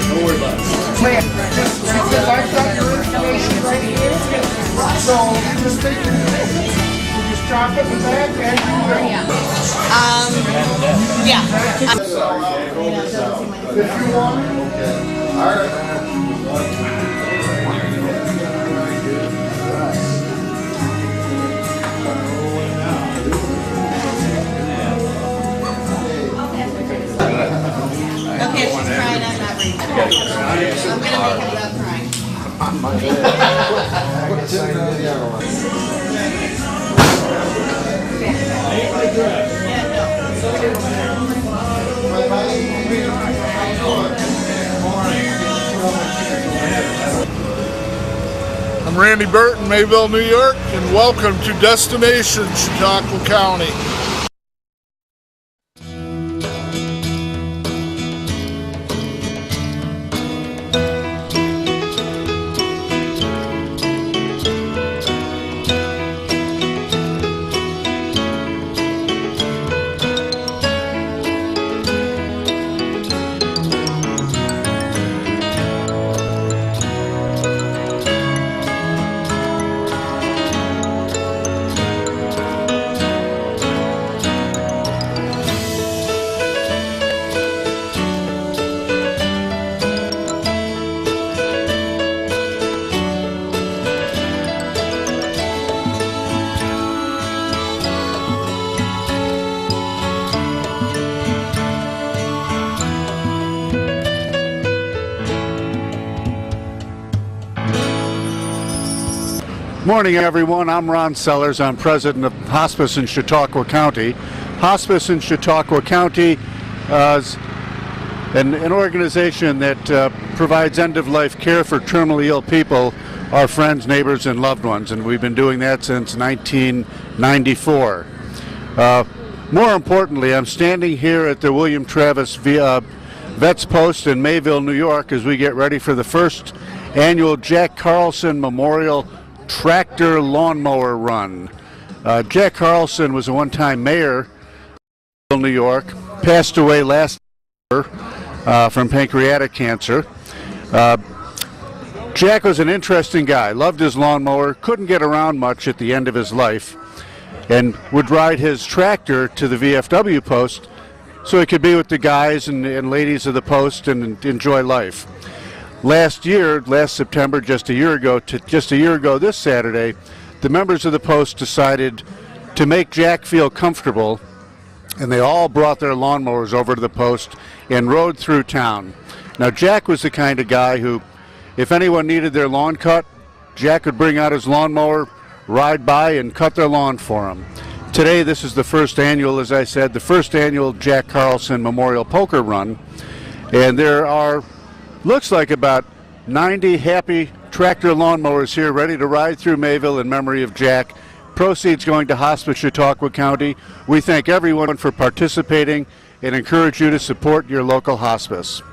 Don't worry about it. I've got your information right here. So just take it. You just drop it in the bag and Yeah. if you want. Okay. All right. Okay, she's crying. I'm not reading. I'm gonna make it without crying. I'm Randy Burton, Mayville, New York, and welcome to Destination Chautauqua County. Morning, everyone. I'm Ron Sellers. I'm president of Hospice in Chautauqua County. Hospice in Chautauqua County is an organization that provides end-of-life care for terminally ill people, our friends, neighbors, and loved ones, and we've been doing that since 1994. More importantly, I'm standing here at the William Travis Vets Post in Mayville, New York, as we get ready for the first annual Jack Carlson Memorial Tractor Lawnmower Run. Jack Carlson was a one-time mayor of New York, passed away last year from pancreatic cancer. Jack was an interesting guy, loved his lawnmower, couldn't get around much at the end of his life, and would ride his tractor to the VFW post so he could be with the guys and ladies of the post and enjoy life. Last September, just a year ago this Saturday, the members of the post decided to make Jack feel comfortable, and they all brought their lawnmowers over to the post and rode through town. Now, Jack was the kind of guy who, if anyone needed their lawn cut, Jack would bring out his lawnmower, ride by, and cut their lawn for them. Today, this is the first annual, as I said, the first annual Jack Carlson Memorial Poker Run, and there are looks like about 90 happy tractor lawnmowers here ready to ride through Mayville in memory of Jack. Proceeds going to Hospice Chautauqua County. We thank everyone for participating and encourage you to support your local hospice.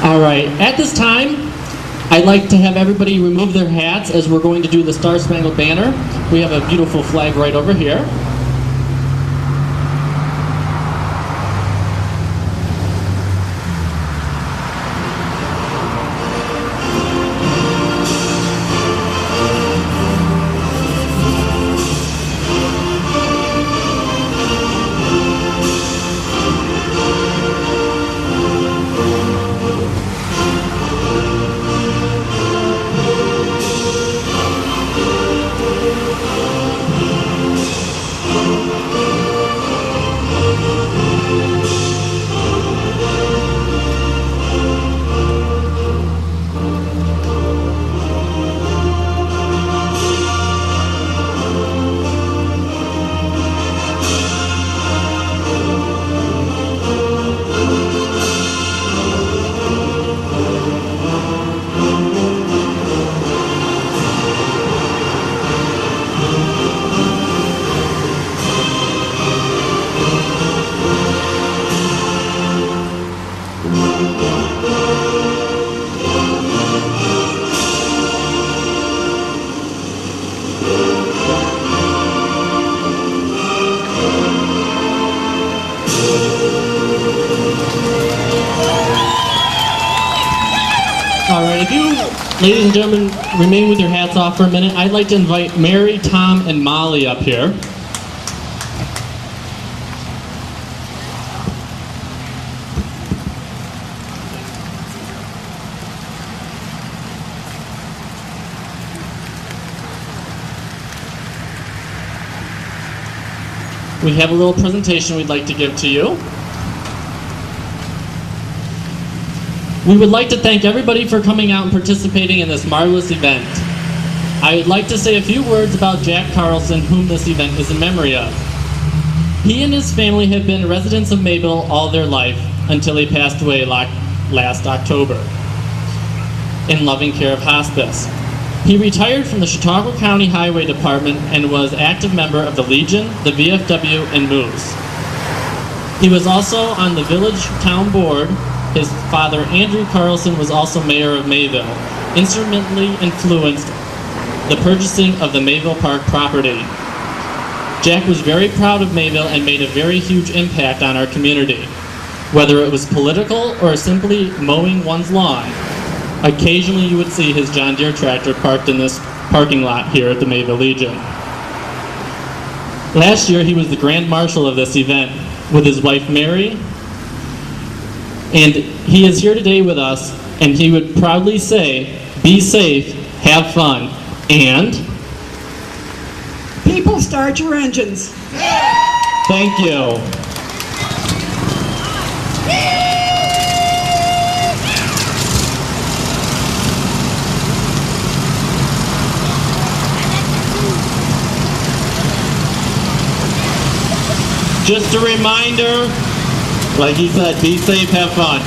All right, at this time, I'd like to have everybody remove their hats as we're going to do the Star Spangled Banner. We have a beautiful flag right over here. Alright, if you, ladies and gentlemen, remain with your hats off for a minute, I'd like to invite Mary, Tom, and Molly up here. We have a little presentation we'd like to give to you. We would like to thank everybody for coming out and participating in this marvelous event. I would like to say a few words about Jack Carlson, whom this event is in memory of. He and his family have been residents of Mayville all their life until he passed away last October in loving care of hospice. He retired from the Chautauqua County Highway Department and was active member of the Legion, the VFW, and Moose. He was also on the Village Town Board. His father, Andrew Carlson, was also mayor of Mayville, instrumentally influenced the purchasing of the Mayville Park property. Jack was very proud of Mayville and made a very huge impact on our community. Whether it was political or simply mowing one's lawn, occasionally you would see his John Deere tractor parked in this parking lot here at the Mayville Legion. Last year he was the Grand Marshal of this event with his wife Mary, and he is here today with us, and he would proudly say, be safe, have fun, and people, start your engines. thank you. Just a reminder, like he said, be safe, have fun.